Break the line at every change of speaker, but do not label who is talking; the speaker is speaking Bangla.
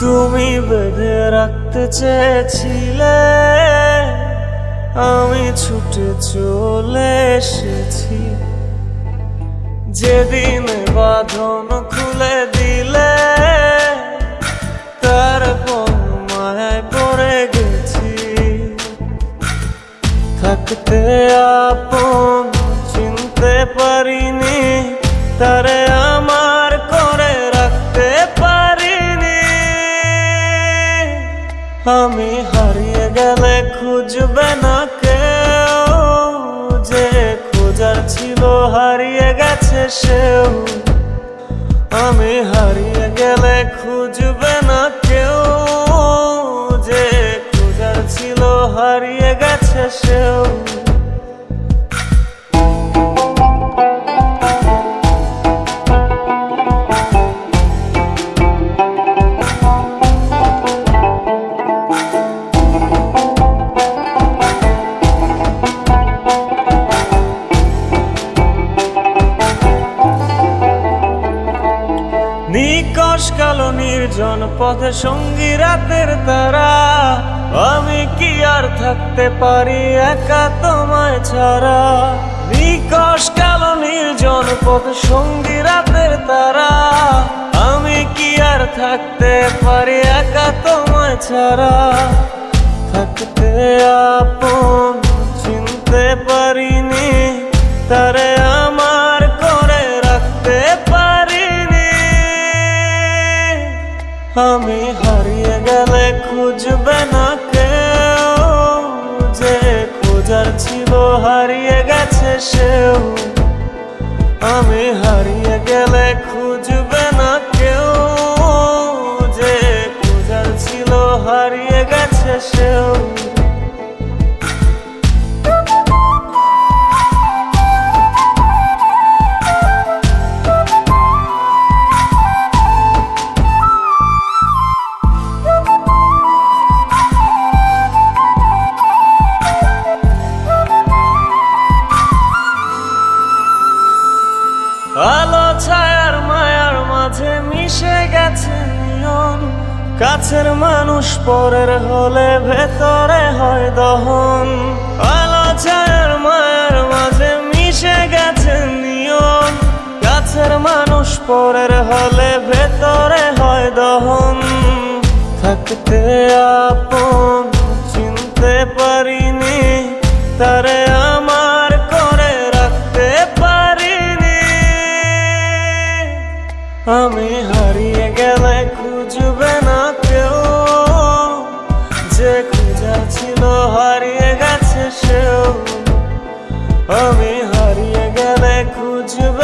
তুমি বেঁধে রাখতে চেয়েছিলে, আমি ছুটে চলে এসেছি। যেদিন বাঁধন খুলে দিলে, তারপর মায়ায় পড়ে গেছি। থাকতে আপন চিনতে পারিনি, তারে আমার করে রাখতে পারিনি। আমি হারিয়ে গেলে খুঁজবে না কেউ, যে খোঁজার ছিল হারিয়ে গেছে সেও। আমি হারিয়ে গেলে খুঁজবে না কেউ, যে খোঁজার ছিল হারিয়ে গেছে সেও। নিকশ কালো নির্জন পথে সঙ্গী রাতের তারা, আমি কি আর থাকতে পারি একা তোমায় ছাড়া। নিকশ কালো নির্জন পথে সঙ্গী রাতের তারা, আমি কি আর থাকতে পারি একা তোমায় ছাড়া। থাকতে আপন চিনতে পারিনি, তারে আমার করে রাখতে পারিনি। আমি হারিয়ে গেলে খুঁজবে না কেউ, যে খোঁজার ছিল হারিয়ে গেছে সেও। আমি হারিয়ে গেলে খুঁজবে না কেউ, যে খোঁজার ছিল হারিয়ে গেছে সেও। আলো ছায়ার মায়ার মাঝে মিশে গেছে নিয়ন, কাছের মানুষ পরের হলে ভেতরে হয় দহন। আলো ছায়ার মায়ার মাঝে মিশে গেছে নিয়ন, কাছের মানুষ পরের হলে ভেতরে হয় দহন। থাকতে আপন চিনতে পারিনি, তারে আমার করে রাখতে পারিনি। আমি হারিয়ে গেলে খুঁজবে না কেউ, যে খোঁজার ছিল হারিয়ে গেছে সেও। আমি হারিয়ে গেলে খুঁজবে